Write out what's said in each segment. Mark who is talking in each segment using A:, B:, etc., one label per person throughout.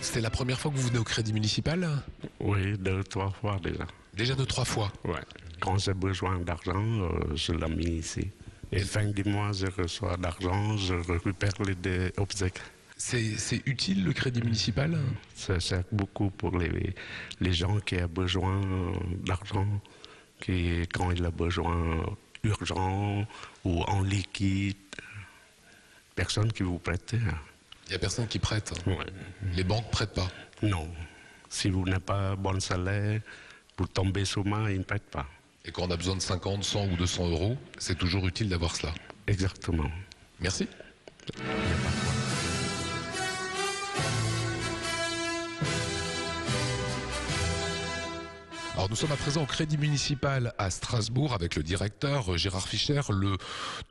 A: C'était la première fois que vous venez au Crédit Municipal?
B: Oui, 2 ou 3 fois déjà.
A: Déjà 2 ou 3 fois.
B: Ouais. Quand j'ai besoin d'argent, je l'ai mis ici. Et fin du mois, je reçois d'argent, je récupère les obsèques.
A: C'est utile le Crédit Municipal?
B: Ça sert beaucoup pour les gens qui ont besoin d'argent, quand il a besoin urgent ou en liquide. Personne qui vous prête.
A: Il n'y a personne qui prête.
B: Ouais.
A: Les banques prêtent pas.
B: Non. Si vous n'avez pas bon salaire, pour tomber sous main, ils ne prêtent pas.
A: Et quand on a besoin de 50, 100 ou 200 euros, c'est toujours utile d'avoir cela.
B: Exactement.
A: Merci. Alors nous sommes à présent au Crédit Municipal à Strasbourg avec le directeur Gérard Fischer. Le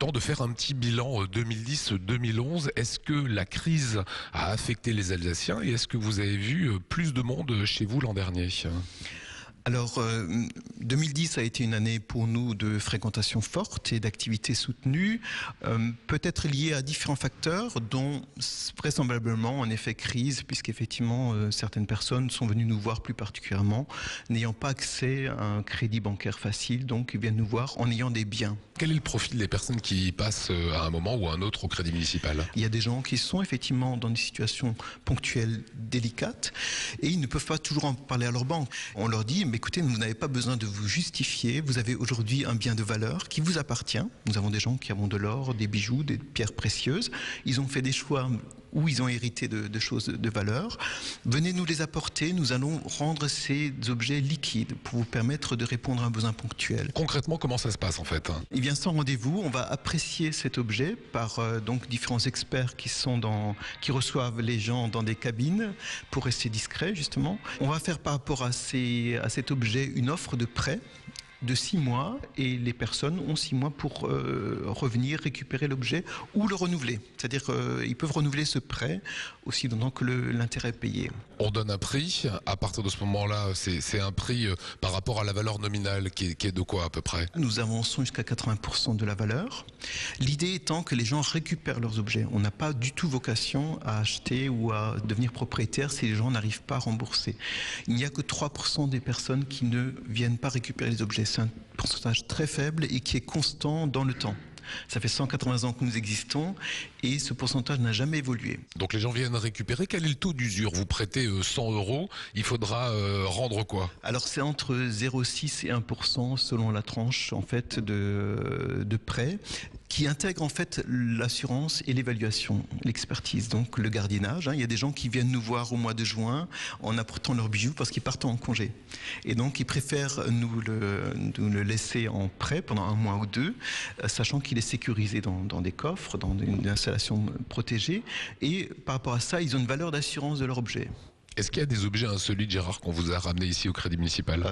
A: temps de faire un petit bilan 2010-2011. Est-ce que la crise a affecté les Alsaciens et est-ce que vous avez vu plus de monde chez vous l'an dernier ?
C: Alors, 2010 a été une année pour nous de fréquentation forte et d'activité soutenue, peut-être liée à différents facteurs, dont vraisemblablement un effet crise, puisqu'effectivement certaines personnes sont venues nous voir plus particulièrement, n'ayant pas accès à un crédit bancaire facile, donc ils viennent nous voir en ayant des biens.
A: Quel est le profil des personnes qui passent à un moment ou à un autre au Crédit Municipal ?
C: Il y a des gens qui sont effectivement dans des situations ponctuelles délicates et ils ne peuvent pas toujours en parler à leur banque. On leur dit, mais écoutez, vous n'avez pas besoin de vous justifier, vous avez aujourd'hui un bien de valeur qui vous appartient. Nous avons des gens qui ont de l'or, des bijoux, des pierres précieuses. Ils ont fait des choix où ils ont hérité de choses de valeur. Venez nous les apporter, nous allons rendre ces objets liquides pour vous permettre de répondre à un besoin ponctuel.
A: Concrètement, comment ça se passe en fait ?
C: Il vient sans rendez-vous, on va apprécier cet objet par donc différents experts qui reçoivent les gens dans des cabines pour rester discrets justement. On va faire par rapport à cet objet une offre de prêt de 6 mois et les personnes ont 6 mois pour revenir récupérer l'objet ou le renouveler. C'est-à-dire qu'ils peuvent renouveler ce prêt aussi longtemps que l'intérêt est payé.
A: On donne un prix, à partir de ce moment-là, c'est un prix par rapport à la valeur nominale qui est de quoi à peu près ?
C: Nous avançons jusqu'à 80% de la valeur. L'idée étant que les gens récupèrent leurs objets. On n'a pas du tout vocation à acheter ou à devenir propriétaire si les gens n'arrivent pas à rembourser. Il n'y a que 3% des personnes qui ne viennent pas récupérer les objets. C'est un pourcentage très faible et qui est constant dans le temps. Ça fait 180 ans que nous existons et ce pourcentage n'a jamais évolué.
A: Donc les gens viennent récupérer. Quel est le taux d'usure ? Vous prêtez 100 euros, il faudra rendre quoi ?
C: Alors c'est entre 0,6 et 1% selon la tranche en fait de prêt qui intègre en fait l'assurance et l'évaluation, l'expertise, donc le gardiennage. Il y a des gens qui viennent nous voir au mois de juin en apportant leurs bijoux parce qu'ils partent en congé. Et donc ils préfèrent nous le laisser en prêt pendant 1 mois ou 2, sachant qu'il est sécurisé dans des coffres, dans une installation protégée. Et par rapport à ça, ils ont une valeur d'assurance de leur objet.
A: Est-ce qu'il y a des objets insolites, Gérard, qu'on vous a ramenés ici au Crédit Municipal ?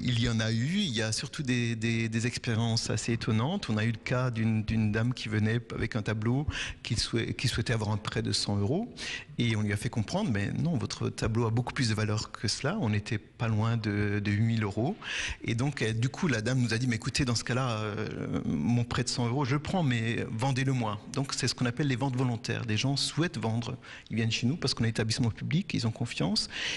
C: Il y en a eu, il y a surtout des expériences assez étonnantes. On a eu le cas d'une dame qui venait avec un tableau qui souhaitait avoir un prêt de 100 euros et on lui a fait comprendre, mais non, votre tableau a beaucoup plus de valeur que cela, on n'était pas loin de 8000 euros. Et donc, du coup, la dame nous a dit, mais écoutez, dans ce cas-là, mon prêt de 100 euros, je le prends, mais vendez-le moi. Donc, c'est ce qu'on appelle les ventes volontaires. Des gens souhaitent vendre, ils viennent chez nous parce qu'on est établissement public, ils ont confiance.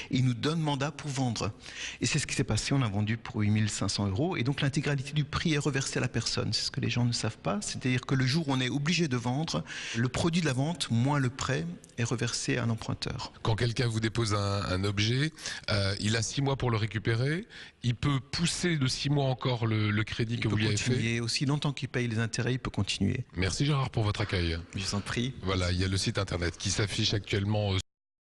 C: Et ils nous donnent mandat pour vendre. Et c'est ce qui s'est passé, on a vendu pour 8500 euros et donc l'intégralité du prix est reversée à la personne. C'est ce que les gens ne savent pas, c'est-à-dire que le jour où on est obligé de vendre, le produit de la vente, moins le prêt, est reversé à l'emprunteur.
A: Quand quelqu'un vous dépose un objet, il a 6 mois pour le récupérer, il peut pousser de 6 mois encore le crédit que vous lui avez fait.
C: Il peut continuer, aussi longtemps qu'il paye les intérêts, il peut continuer.
A: Merci Gérard pour votre accueil.
C: Je vous en prie.
A: Voilà, il y a le site internet qui s'affiche actuellement